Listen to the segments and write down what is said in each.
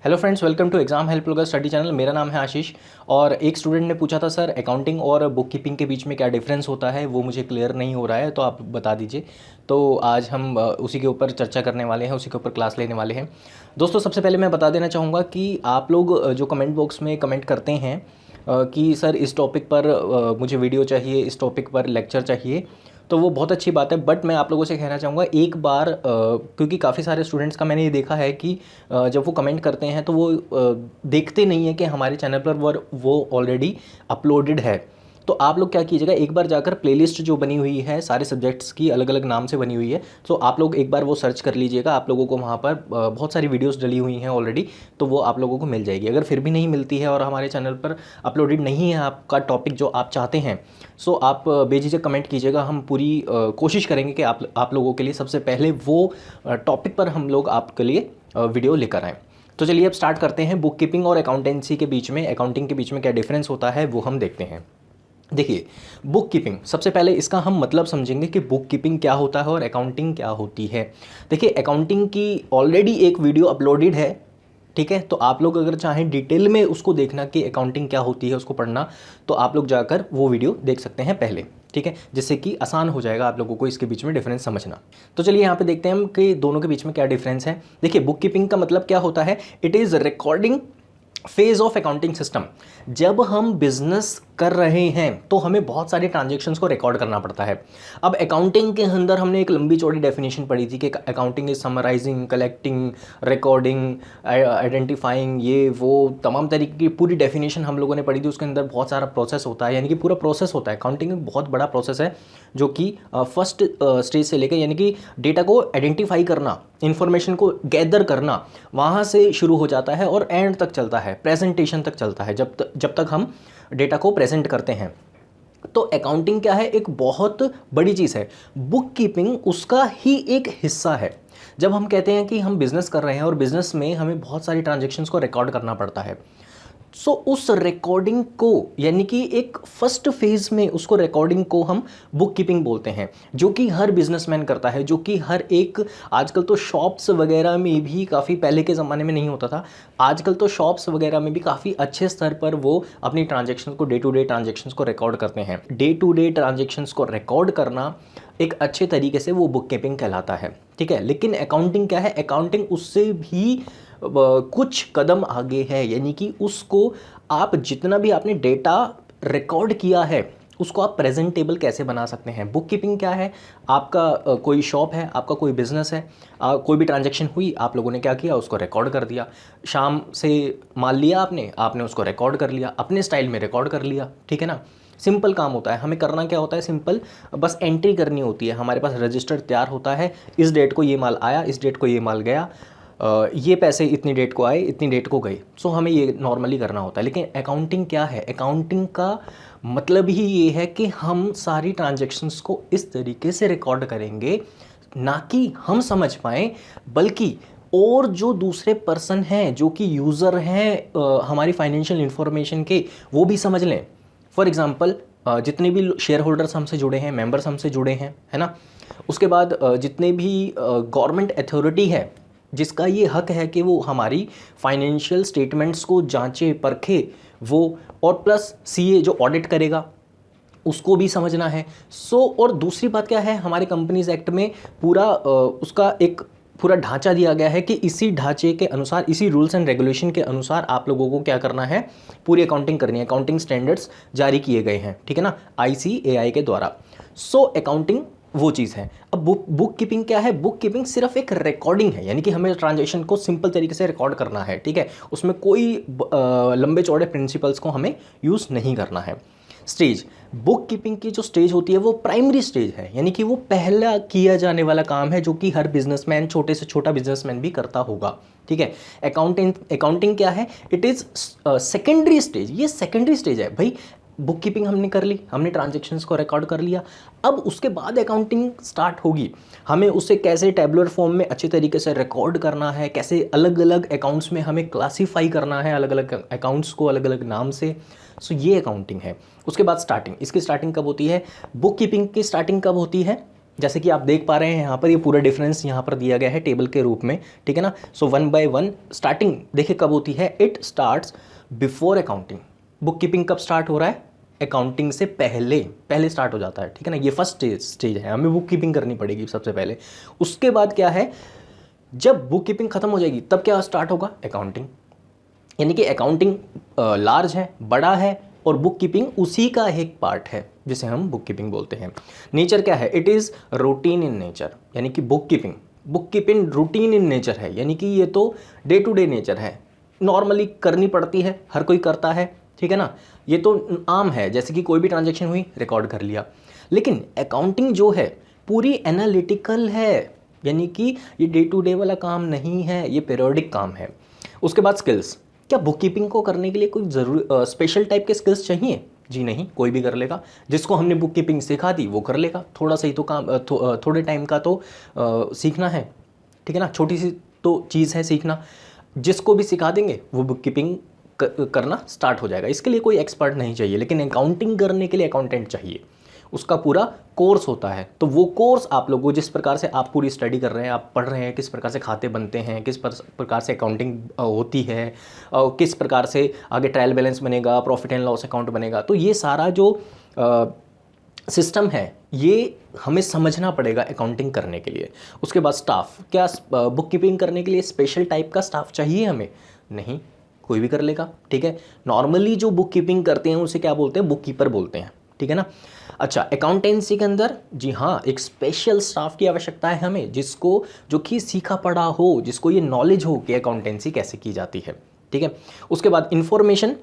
Hello friends, welcome to exam help लोगा study channel. मेरा नाम है आशीष और एक स्टूडेंट ने पूछा था सर अकाउंटिंग और बुक कीपिंग के बीच में क्या डिफरेंस होता है, वो मुझे क्लियर नहीं हो रहा है, तो आप बता दीजिए। तो आज हम उसी के ऊपर चर्चा करने वाले हैं, उसी के ऊपर क्लास लेने वाले हैं। दोस्तों, सबसे पहले मैं बता देना चाहूँगा कि आप लोग जो कमेंट बॉक्स में कमेंट करते हैं कि सर इस टॉपिक पर मुझे वीडियो चाहिए, इस टॉपिक पर लेक्चर चाहिए, तो वो बहुत अच्छी बात है। बट मैं आप लोगों से कहना चाहूँगा एक बार क्योंकि काफ़ी सारे स्टूडेंट्स का मैंने ये देखा है कि जब वो कमेंट करते हैं तो वो देखते नहीं है कि हमारे चैनल पर वो ऑलरेडी अपलोडेड है। तो आप लोग क्या कीजिएगा, एक बार जाकर प्लेलिस्ट जो बनी हुई है सारे सब्जेक्ट्स की अलग अलग नाम से बनी हुई है, तो आप लोग एक बार वो सर्च कर लीजिएगा। आप लोगों को वहाँ पर बहुत सारी वीडियोस डली हुई हैं ऑलरेडी, तो वो आप लोगों को मिल जाएगी। अगर फिर भी नहीं मिलती है और हमारे चैनल पर अपलोडेड नहीं है आपका टॉपिक जो आप चाहते हैं, सो आप बेझिझक कमेंट कीजिएगा। हम पूरी कोशिश करेंगे कि आप लोगों के लिए सबसे पहले वो टॉपिक पर हम लोग आपके लिए वीडियो लेकर आएँ। तो चलिए अब स्टार्ट करते हैं। बुक कीपिंग और अकाउंटेंसी के बीच में, अकाउंटिंग के बीच में क्या डिफरेंस होता है वो हम देखते हैं। देखिए, बुक कीपिंग, सबसे पहले इसका हम मतलब समझेंगे कि बुक कीपिंग क्या होता है और अकाउंटिंग क्या होती है। देखिए, अकाउंटिंग की ऑलरेडी एक वीडियो अपलोडेड है, ठीक है। तो आप लोग अगर चाहें डिटेल में उसको देखना कि अकाउंटिंग क्या होती है, उसको पढ़ना, तो आप लोग जाकर वो वीडियो देख सकते हैं पहले, ठीक है, जिससे कि आसान हो जाएगा आप लोगों को इसके बीच में डिफरेंस समझना। तो चलिए यहाँ पे देखते हैं हम कि दोनों के बीच में क्या डिफरेंस है। देखिए, बुक कीपिंग का मतलब क्या होता है, it is recording phase of accounting system. जब हम बिजनेस कर रहे हैं तो हमें बहुत सारे ट्रांजैक्शंस को रिकॉर्ड करना पड़ता है। अब अकाउंटिंग के अंदर हमने एक लंबी चौड़ी डेफिनेशन पढ़ी थी कि accounting is summarising, collecting, recording, identifying, ये वो तमाम तरीके की पूरी डेफिनेशन हम लोगों ने पढ़ी थी। उसके अंदर बहुत सारा प्रोसेस होता है, यानी कि पूरा प्रोसेस होता है। अकाउंटिंग एक बहुत बड़ा प्रोसेस है जो कि फर्स्ट स्टेज से लेकर, यानी कि डेटा को आइडेंटिफाई करना, इंफॉर्मेशन को गैदर करना, वहाँ से शुरू हो जाता है और एंड तक चलता है, प्रेजेंटेशन तक चलता है, जब तक हम डेटा को प्रेजेंट करते हैं। तो अकाउंटिंग क्या है, एक बहुत बड़ी चीज़ है। बुक कीपिंग उसका ही एक हिस्सा है। जब हम कहते हैं कि हम बिजनेस कर रहे हैं और बिजनेस में हमें बहुत सारी ट्रांजैक्शंस को रिकॉर्ड करना पड़ता है, सो उस रिकॉर्डिंग को, यानी कि एक फर्स्ट फेज में उसको रिकॉर्डिंग को हम बुक कीपिंग बोलते हैं, जो कि हर बिजनेसमैन करता है, जो कि हर एक, आजकल तो शॉप्स वगैरह में भी, काफ़ी पहले के ज़माने में नहीं होता था, आजकल तो शॉप्स वगैरह में भी काफ़ी अच्छे स्तर पर वो अपनी ट्रांजेक्शन को, डे टू डे ट्रांजेक्शन्स को रिकॉर्ड करते हैं। डे टू डे ट्रांजेक्शन्स को रिकॉर्ड करना एक अच्छे तरीके से वो बुक कीपिंग कहलाता है, ठीक है। लेकिन अकाउंटिंग क्या है, अकाउंटिंग उससे भी कुछ कदम आगे है, यानी कि उसको आप जितना भी आपने डेटा रिकॉर्ड किया है उसको आप प्रेजेंटेबल कैसे बना सकते हैं। बुक कीपिंग क्या है, आपका कोई शॉप है, आपका कोई बिजनेस है, कोई भी ट्रांजैक्शन हुई, आप लोगों ने क्या किया, उसको रिकॉर्ड कर दिया। शाम से माल लिया आपने उसको रिकॉर्ड कर लिया, अपने स्टाइल में रिकॉर्ड कर लिया, ठीक है ना। सिंपल काम होता है, हमें करना क्या होता है, सिंपल बस एंट्री करनी होती है। हमारे पास रजिस्टर तैयार होता है, इस डेट को ये माल आया, इस डेट को ये माल गया, ये पैसे इतनी डेट को आए, इतनी डेट को गए। सो हमें ये नॉर्मली करना होता है। लेकिन अकाउंटिंग क्या है, अकाउंटिंग का मतलब ही ये है कि हम सारी ट्रांजैक्शंस को इस तरीके से रिकॉर्ड करेंगे, ना कि हम समझ पाएँ, बल्कि और जो दूसरे पर्सन हैं, जो कि यूज़र हैं हमारी फाइनेंशियल इंफॉर्मेशन के, वो भी समझ लें। फॉर एग्ज़ाम्पल, जितने भी शेयर होल्डर्स हमसे जुड़े हैं, मेंबर्स हमसे जुड़े हैं, है ना। उसके बाद जितने भी गवर्नमेंट अथॉरिटी है, जिसका ये हक है कि वो हमारी फाइनेंशियल स्टेटमेंट्स को जांचे परखे, वो, और प्लस सीए जो ऑडिट करेगा उसको भी समझना है। और दूसरी बात क्या है, हमारे कंपनीज एक्ट में पूरा उसका एक पूरा ढांचा दिया गया है कि इसी ढांचे के अनुसार, इसी रूल्स एंड रेगुलेशन के अनुसार आप लोगों को क्या करना है, पूरी अकाउंटिंग करनी है। अकाउंटिंग स्टैंडर्ड्स जारी किए गए हैं, ठीक है ना, ICAI के द्वारा। अकाउंटिंग वो चीज़ है। अब बुक कीपिंग क्या है, बुक कीपिंग सिर्फ एक रिकॉर्डिंग है, यानी कि हमें ट्रांजैक्शन को सिंपल तरीके से रिकॉर्ड करना है, ठीक है। उसमें कोई लंबे चौड़े प्रिंसिपल्स को हमें यूज़ नहीं करना है। स्टेज, बुक कीपिंग की जो स्टेज होती है वो प्राइमरी स्टेज है, यानी कि वो पहला किया जाने वाला काम है, जो कि हर बिजनेसमैन, छोटे से छोटा बिजनेसमैन भी करता होगा, ठीक है। अकाउंटिंग क्या है, इट इज़ सेकेंडरी स्टेज, ये सेकेंडरी स्टेज है भाई। बुक कीपिंग हमने कर ली, हमने ट्रांजैक्शंस को रिकॉर्ड कर लिया, अब उसके बाद अकाउंटिंग स्टार्ट होगी। हमें उसे कैसे टेबुलर फॉर्म में अच्छे तरीके से रिकॉर्ड करना है, कैसे अलग अलग अकाउंट्स में हमें क्लासीफाई करना है, अलग अलग अकाउंट्स को अलग अलग नाम से। ये अकाउंटिंग है। उसके बाद स्टार्टिंग, इसकी स्टार्टिंग कब होती है, बुक कीपिंग की स्टार्टिंग कब होती है, जैसे कि आप देख पा रहे हैं यहाँ पर ये पूरा डिफरेंस यहाँ पर दिया गया है टेबल के रूप में, ठीक है ना। सो 1 बाय 1 स्टार्टिंग देखिए कब होती है, it starts before accounting. Book keeping कब स्टार्ट हो रहा है, अकाउंटिंग से पहले पहले स्टार्ट हो जाता है, ठीक है ना। ये फर्स्ट स्टेज है, हमें बुक कीपिंग करनी पड़ेगी सबसे पहले। उसके बाद क्या है, जब बुक कीपिंग खत्म हो जाएगी तब क्या स्टार्ट होगा, अकाउंटिंग। यानी कि अकाउंटिंग लार्ज है, बड़ा है, और बुक कीपिंग उसी का एक पार्ट है जिसे हम बुक कीपिंग बोलते हैं। नेचर क्या है, it is routine in nature. यानी कि book keeping routine in nature है, यानी कि ये तो डे टू डे नेचर है, नॉर्मली करनी पड़ती है, हर कोई करता है, ठीक है ना। ये तो आम है, जैसे कि कोई भी ट्रांजैक्शन हुई रिकॉर्ड कर लिया। लेकिन अकाउंटिंग जो है पूरी एनालिटिकल है, यानी कि ये डे टू डे वाला काम नहीं है, ये पीरियोडिक काम है। उसके बाद स्किल्स, क्या बुक कीपिंग को करने के लिए कोई जरूर स्पेशल टाइप के स्किल्स चाहिए? जी नहीं, कोई भी कर लेगा। जिसको हमने बुक कीपिंग सिखा दी वो कर लेगा। थोड़ा सा ही तो काम थोड़े टाइम का तो सीखना है, ठीक है ना, छोटी सी तो चीज़ है सीखना। जिसको भी सिखा देंगे वो बुक कीपिंग करना स्टार्ट हो जाएगा। इसके लिए कोई एक्सपर्ट नहीं चाहिए, लेकिन अकाउंटिंग करने के लिए अकाउंटेंट चाहिए। उसका पूरा कोर्स होता है। तो वो कोर्स आप लोगों, जिस प्रकार से आप पूरी स्टडी कर रहे हैं, आप पढ़ रहे हैं किस प्रकार से खाते बनते हैं, किस प्रकार से अकाउंटिंग होती है, किस प्रकार से आगे ट्रायल बैलेंस बनेगा, प्रॉफिट एंड लॉस अकाउंट बनेगा, तो ये सारा जो सिस्टम है ये हमें समझना पड़ेगा अकाउंटिंग करने के लिए। उसके बाद स्टाफ, क्या बुक कीपिंग करने के लिए स्पेशल टाइप का स्टाफ चाहिए हमें? नहीं, कोई भी कर लेगा, ठीक है। नॉर्मली जो बुक कीपिंग करते हैं उसे क्या बोलते हैं, बुक कीपर बोलते हैं, ठीक है ना। अच्छा, अकाउंटेंसी के अंदर जी हाँ एक स्पेशल स्टाफ की आवश्यकता है हमें, जिसको जो कि सीखा पढ़ा हो, जिसको ये नॉलेज हो कि अकाउंटेंसी कैसे की जाती है, ठीक है। उसके बाद information,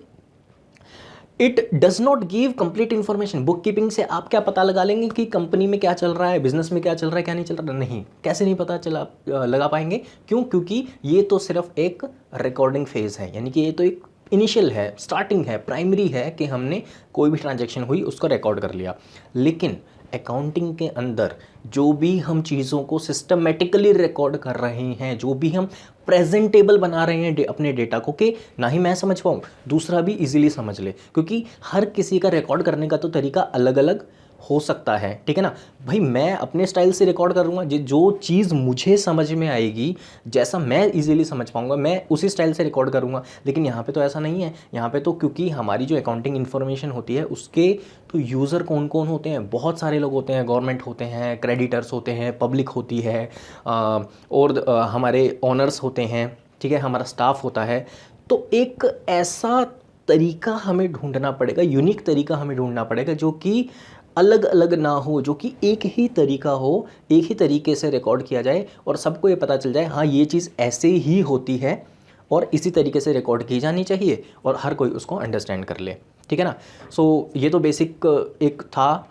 it does not give complete information. Book keeping से आप क्या पता लगा लेंगे कि कंपनी में क्या चल रहा है, बिजनेस में क्या चल रहा है, क्या नहीं चल रहा है? नहीं, कैसे नहीं पता चला लगा पाएंगे, क्यों? क्योंकि ये तो सिर्फ एक रिकॉर्डिंग फेज है, यानी कि ये तो एक इनिशियल है, स्टार्टिंग है, प्राइमरी है कि हमने कोई भी ट्रांजैक्शन हुई उसको रिकॉर्ड कर लिया। लेकिन अकाउंटिंग के अंदर जो भी हम चीज़ों को सिस्टमेटिकली रिकॉर्ड कर रहे हैं, जो भी हम प्रेजेंटेबल बना रहे हैं अपने डेटा को, कि ना ही मैं समझ पाऊँ, दूसरा भी इजीली समझ ले, क्योंकि हर किसी का रिकॉर्ड करने का तो तरीका अलग अलग हो सकता है, ठीक है ना। भाई मैं अपने स्टाइल से रिकॉर्ड करूँगा, जो चीज़ मुझे समझ में आएगी, जैसा मैं इजीली समझ पाऊँगा, मैं उसी स्टाइल से रिकॉर्ड करूँगा। लेकिन यहाँ पे तो ऐसा नहीं है। यहाँ पे तो क्योंकि हमारी जो अकाउंटिंग इन्फॉर्मेशन होती है उसके तो यूज़र कौन कौन होते हैं, बहुत सारे लोग होते हैं। गवर्नमेंट होते हैं, क्रेडिटर्स होते हैं, पब्लिक होती है, और हमारे ओनर्स होते हैं, ठीक है, हमारा स्टाफ होता है। तो एक ऐसा तरीका हमें ढूंढना पड़ेगा, यूनिक तरीका हमें ढूंढना पड़ेगा जो कि अलग अलग ना हो, जो कि एक ही तरीका हो, एक ही तरीके से रिकॉर्ड किया जाए और सबको ये पता चल जाए हाँ ये चीज़ ऐसे ही होती है और इसी तरीके से रिकॉर्ड की जानी चाहिए और हर कोई उसको अंडरस्टैंड कर ले, ठीक है ना। सो ये तो बेसिक एक था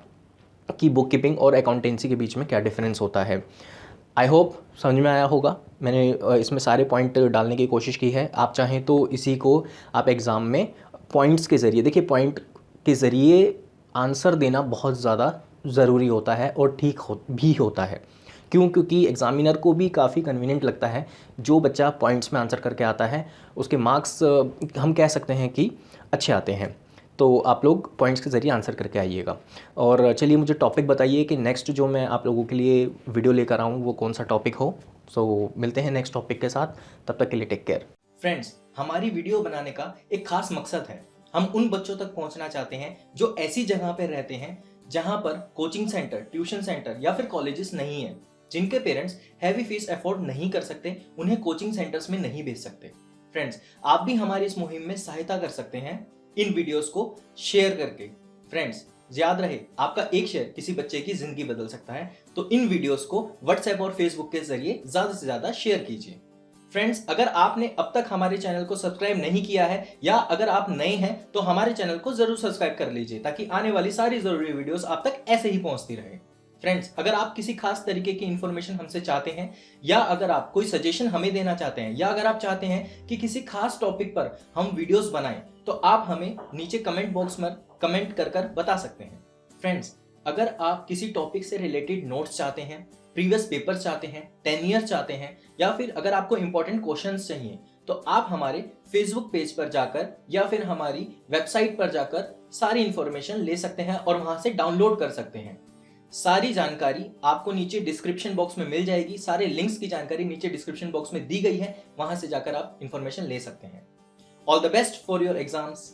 कि बुक कीपिंग और अकाउंटेंसी के बीच में क्या डिफरेंस होता है। आई होप समझ में आया होगा। मैंने इसमें सारे पॉइंट डालने की कोशिश की है। आप चाहें तो इसी को आप एग्ज़ाम में पॉइंट्स के ज़रिए, देखिए पॉइंट के ज़रिए आंसर देना बहुत ज़्यादा ज़रूरी होता है और ठीक भी होता है। क्यों? क्योंकि एग्ज़ामिनर को भी काफ़ी कन्वीनियंट लगता है जो बच्चा पॉइंट्स में आंसर करके आता है, उसके मार्क्स हम कह सकते हैं कि अच्छे आते हैं। तो आप लोग पॉइंट्स के ज़रिए आंसर करके आइएगा। और चलिए मुझे टॉपिक बताइए कि नेक्स्ट जो मैं आप लोगों के लिए वीडियो लेकर आऊँ वो कौन सा टॉपिक हो। सो मिलते हैं नेक्स्ट टॉपिक के साथ, तब तक के लिए टेक केयर। फ्रेंड्स, हमारी वीडियो बनाने का एक खास मकसद है। हम उन बच्चों तक पहुंचना चाहते हैं जो ऐसी जगह पर रहते हैं जहां पर कोचिंग सेंटर, ट्यूशन सेंटर या फिर कॉलेजेस नहीं है, जिनके पेरेंट्स हैवी फीस अफोर्ड नहीं कर सकते, उन्हें कोचिंग सेंटर्स में नहीं भेज सकते। फ्रेंड्स, आप भी हमारी इस मुहिम में सहायता कर सकते हैं इन वीडियोस को शेयर करके। फ्रेंड्स, याद रहे आपका एक शेयर किसी बच्चे की जिंदगी बदल सकता है, तो इन वीडियोस को व्हाट्सएप और फेसबुक के जरिए ज्यादा से ज्यादा शेयर कीजिए। फ्रेंड्स, अगर आपने अब तक हमारे चैनल को सब्सक्राइब नहीं किया है या अगर आप नए हैं तो हमारे चैनल को जरूर सब्सक्राइब कर लीजिए, ताकि आने वाली सारी जरूरी वीडियोस आप तक ऐसे ही पहुंचती रहे। फ्रेंड्स, अगर आप किसी खास तरीके की इंफॉर्मेशन हमसे चाहते हैं या अगर आप कोई सजेशन हमें देना चाहते हैं या अगर आप चाहते हैं कि किसी खास टॉपिक पर हम वीडियोस बनाएं, तो आप हमें नीचे कमेंट बॉक्स में कमेंट कर बता सकते हैं। फ्रेंड्स, अगर आप किसी टॉपिक से रिलेटेड नोट्स चाहते हैं, प्रीवियस पेपर चाहते हैं, 10 ईयर चाहते हैं या फिर अगर आपको इंपॉर्टेंट क्वेश्चंस चाहिए, तो आप हमारे फेसबुक पेज पर जाकर या फिर हमारी वेबसाइट पर जाकर सारी इंफॉर्मेशन ले सकते हैं और वहां से डाउनलोड कर सकते हैं। सारी जानकारी आपको नीचे डिस्क्रिप्शन बॉक्स में मिल जाएगी। सारे लिंक्स की जानकारी नीचे डिस्क्रिप्शन बॉक्स में दी गई है, वहां से जाकर आप इंफॉर्मेशन ले सकते हैं। All the best for your exams.